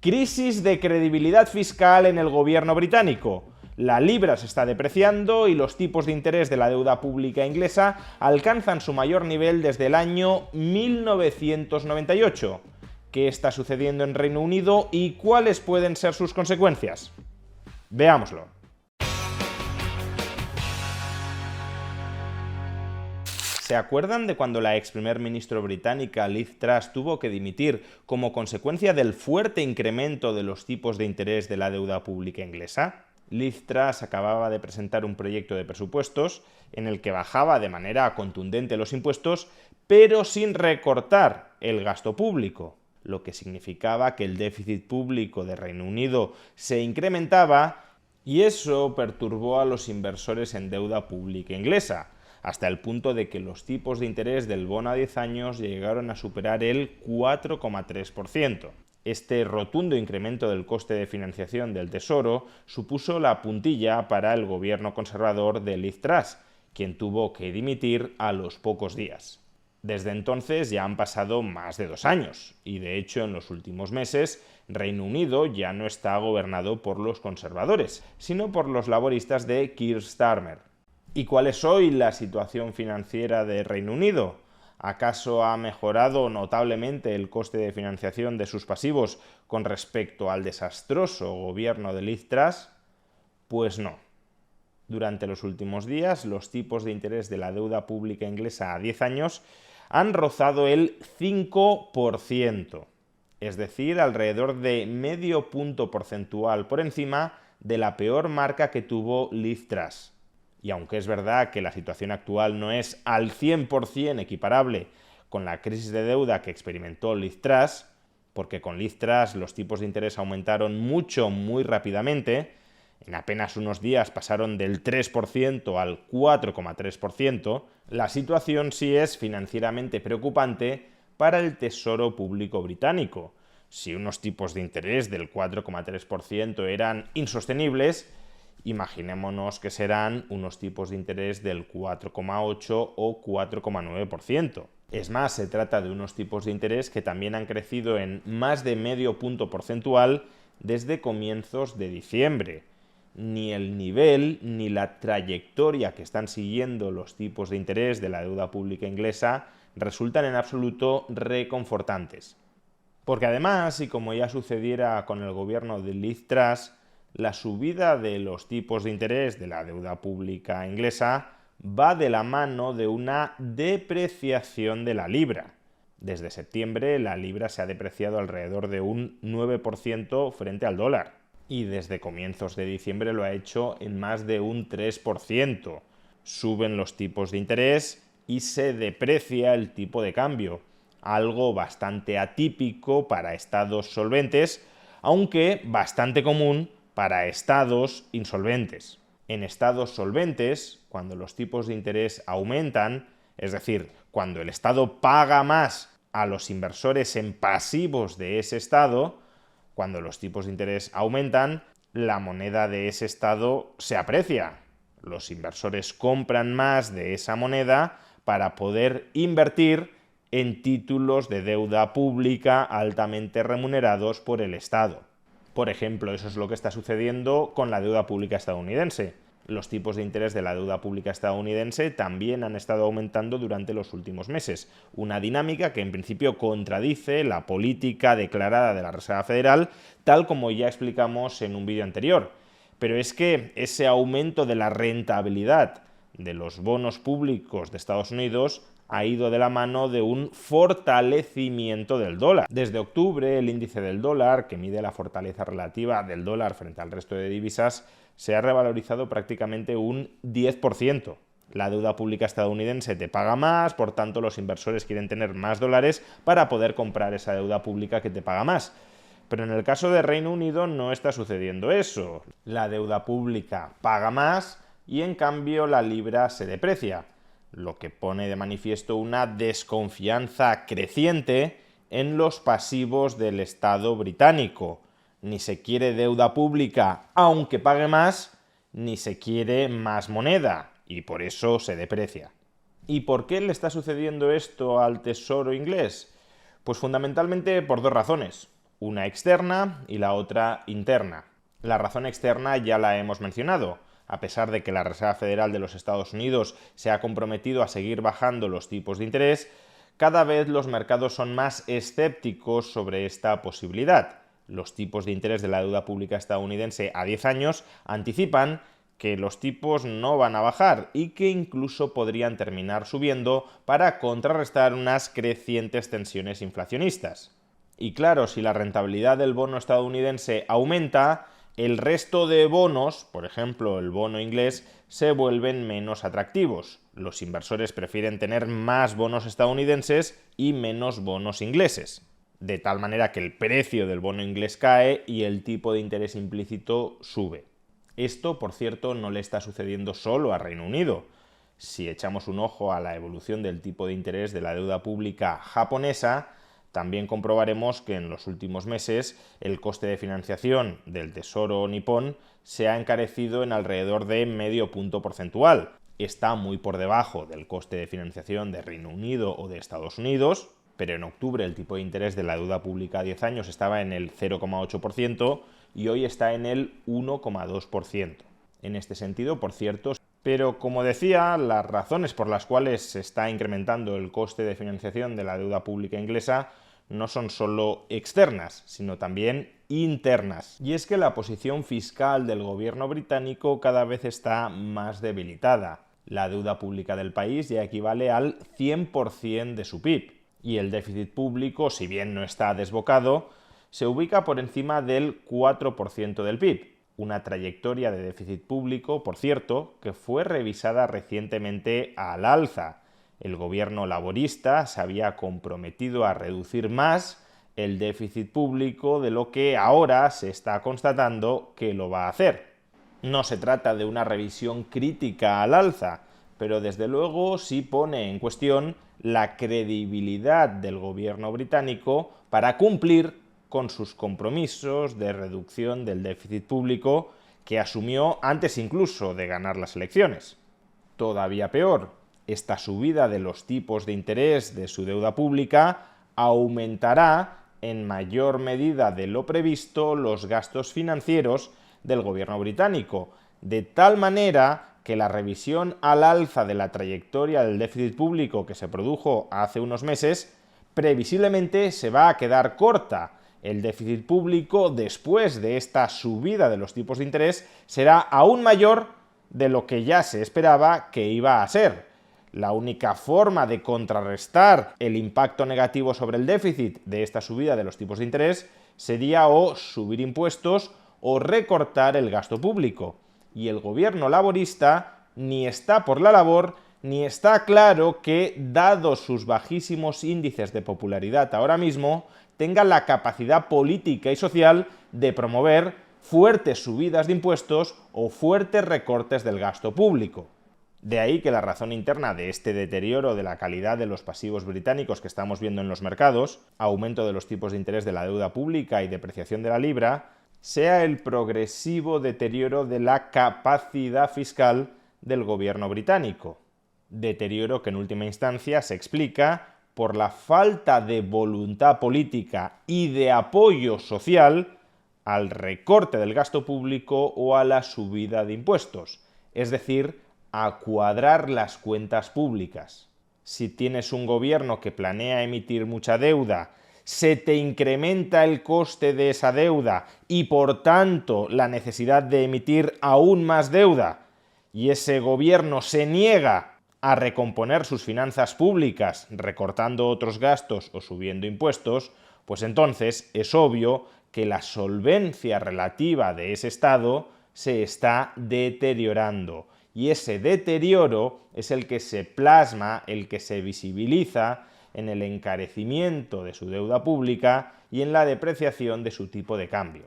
Crisis de credibilidad fiscal en el gobierno británico. La libra se está depreciando y los tipos de interés de la deuda pública inglesa alcanzan su mayor nivel desde el año 1998. ¿Qué está sucediendo en Reino Unido y cuáles pueden ser sus consecuencias? Veámoslo. ¿Se acuerdan de cuando la ex primer ministro británica Liz Truss tuvo que dimitir como consecuencia del fuerte incremento de los tipos de interés de la deuda pública inglesa? Liz Truss acababa de presentar un proyecto de presupuestos en el que bajaba de manera contundente los impuestos, pero sin recortar el gasto público, lo que significaba que el déficit público de Reino Unido se incrementaba y eso perturbó a los inversores en deuda pública inglesa, hasta el punto de que los tipos de interés del bono a 10 años llegaron a superar el 4,3%. Este rotundo incremento del coste de financiación del Tesoro supuso la puntilla para el gobierno conservador de Liz Truss, quien tuvo que dimitir a los pocos días. Desde entonces ya han pasado más de 2 años, y de hecho en los últimos meses Reino Unido ya no está gobernado por los conservadores, sino por los laboristas de Keir Starmer. ¿Y cuál es hoy la situación financiera de Reino Unido? ¿Acaso ha mejorado notablemente el coste de financiación de sus pasivos con respecto al desastroso gobierno de Liz Truss? Pues no. Durante los últimos días, los tipos de interés de la deuda pública inglesa a 10 años han rozado el 5%, es decir, alrededor de medio punto porcentual por encima de la peor marca que tuvo Liz Truss. Y aunque es verdad que la situación actual no es al 100% equiparable con la crisis de deuda que experimentó Liz Truss, porque con Liz Truss los tipos de interés aumentaron mucho, muy rápidamente, en apenas unos días pasaron del 3% al 4,3%, la situación sí es financieramente preocupante para el Tesoro Público británico. Si unos tipos de interés del 4,3% eran insostenibles, imaginémonos que serán unos tipos de interés del 4,8 o 4,9%. Es más, se trata de unos tipos de interés que también han crecido en más de medio punto porcentual desde comienzos de diciembre. Ni el nivel ni la trayectoria que están siguiendo los tipos de interés de la deuda pública inglesa resultan en absoluto reconfortantes. Porque además, y como ya sucediera con el gobierno de Liz Truss, la subida de los tipos de interés de la deuda pública inglesa va de la mano de una depreciación de la libra. Desde septiembre la libra se ha depreciado alrededor de un 9% frente al dólar y desde comienzos de diciembre lo ha hecho en más de un 3%. Suben los tipos de interés y se deprecia el tipo de cambio, algo bastante atípico para estados solventes, aunque bastante común para estados insolventes. En estados solventes, cuando los tipos de interés aumentan, es decir, cuando el Estado paga más a los inversores en pasivos de ese estado, cuando los tipos de interés aumentan, la moneda de ese estado se aprecia. Los inversores compran más de esa moneda para poder invertir en títulos de deuda pública altamente remunerados por el Estado. Por ejemplo, eso es lo que está sucediendo con la deuda pública estadounidense. Los tipos de interés de la deuda pública estadounidense también han estado aumentando durante los últimos meses, una dinámica que en principio contradice la política declarada de la Reserva Federal, tal como ya explicamos en un vídeo anterior. Pero es que ese aumento de la rentabilidad de los bonos públicos de Estados Unidos ha ido de la mano de un fortalecimiento del dólar. Desde octubre, el índice del dólar, que mide la fortaleza relativa del dólar frente al resto de divisas, se ha revalorizado prácticamente un 10%. La deuda pública estadounidense te paga más, por tanto los inversores quieren tener más dólares para poder comprar esa deuda pública que te paga más. Pero en el caso de Reino Unido no está sucediendo eso. La deuda pública paga más y en cambio la libra se deprecia, lo que pone de manifiesto una desconfianza creciente en los pasivos del Estado británico. Ni se quiere deuda pública aunque pague más, ni se quiere más moneda, y por eso se deprecia. ¿Y por qué le está sucediendo esto al Tesoro inglés? Pues fundamentalmente por dos razones. una externa y la otra interna. La razón externa ya la hemos mencionado. A pesar de que la Reserva Federal de los Estados Unidos se ha comprometido a seguir bajando los tipos de interés, cada vez los mercados son más escépticos sobre esta posibilidad. Los tipos de interés de la deuda pública estadounidense a 10 años anticipan que los tipos no van a bajar y que incluso podrían terminar subiendo para contrarrestar unas crecientes tensiones inflacionistas. Y claro, si la rentabilidad del bono estadounidense aumenta, el resto de bonos, por ejemplo el bono inglés, se vuelven menos atractivos. Los inversores prefieren tener más bonos estadounidenses y menos bonos ingleses. De tal manera que el precio del bono inglés cae y el tipo de interés implícito sube. Esto, por cierto, no le está sucediendo solo a Reino Unido. Si echamos un ojo a la evolución del tipo de interés de la deuda pública japonesa, también comprobaremos que en los últimos meses el coste de financiación del Tesoro nipón se ha encarecido en alrededor de medio punto porcentual. Está muy por debajo del coste de financiación de Reino Unido o de Estados Unidos, pero en octubre el tipo de interés de la deuda pública a 10 años estaba en el 0,8% y hoy está en el 1,2%. En este sentido, por cierto, pero como decía, las razones por las cuales se está incrementando el coste de financiación de la deuda pública inglesa no son solo externas, sino también internas. Y es que la posición fiscal del gobierno británico cada vez está más debilitada. La deuda pública del país ya equivale al 100% de su PIB. Y el déficit público, si bien no está desbocado, se ubica por encima del 4% del PIB. Una trayectoria de déficit público, por cierto, que fue revisada recientemente al alza. El gobierno laborista se había comprometido a reducir más el déficit público de lo que ahora se está constatando que lo va a hacer. No se trata de una revisión crítica al alza, pero desde luego sí pone en cuestión la credibilidad del gobierno británico para cumplir con sus compromisos de reducción del déficit público que asumió antes incluso de ganar las elecciones. Todavía peor, esta subida de los tipos de interés de su deuda pública aumentará en mayor medida de lo previsto los gastos financieros del gobierno británico, de tal manera que la revisión al alza de la trayectoria del déficit público que se produjo hace unos meses previsiblemente se va a quedar corta. El déficit público, después de esta subida de los tipos de interés, será aún mayor de lo que ya se esperaba que iba a ser. La única forma de contrarrestar el impacto negativo sobre el déficit de esta subida de los tipos de interés sería o subir impuestos o recortar el gasto público. Y el gobierno laborista ni está por la labor ni está claro que, dados sus bajísimos índices de popularidad ahora mismo, tenga la capacidad política y social de promover fuertes subidas de impuestos o fuertes recortes del gasto público. De ahí que la razón interna de este deterioro de la calidad de los pasivos británicos que estamos viendo en los mercados, aumento de los tipos de interés de la deuda pública y depreciación de la libra, sea el progresivo deterioro de la capacidad fiscal del gobierno británico. Deterioro que en última instancia se explica por la falta de voluntad política y de apoyo social al recorte del gasto público o a la subida de impuestos, es decir, a cuadrar las cuentas públicas. Si tienes un gobierno que planea emitir mucha deuda, se te incrementa el coste de esa deuda y por tanto la necesidad de emitir aún más deuda, y ese gobierno se niega a recomponer sus finanzas públicas recortando otros gastos o subiendo impuestos, pues entonces es obvio que la solvencia relativa de ese Estado se está deteriorando. Y ese deterioro es el que se plasma, el que se visibiliza en el encarecimiento de su deuda pública y en la depreciación de su tipo de cambio.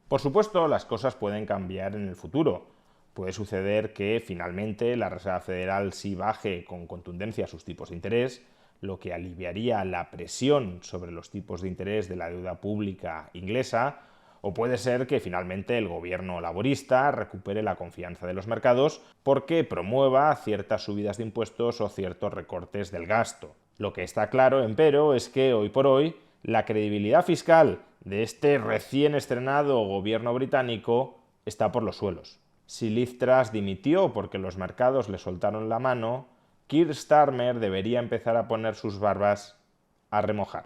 Por supuesto, las cosas pueden cambiar en el futuro. Puede suceder que finalmente la Reserva Federal sí baje con contundencia sus tipos de interés, lo que aliviaría la presión sobre los tipos de interés de la deuda pública inglesa, o puede ser que finalmente el gobierno laborista recupere la confianza de los mercados porque promueva ciertas subidas de impuestos o ciertos recortes del gasto. Lo que está claro, empero, es que hoy por hoy la credibilidad fiscal de este recién estrenado gobierno británico está por los suelos. Si Liz Truss dimitió porque los mercados le soltaron la mano, Keir Starmer debería empezar a poner sus barbas a remojar.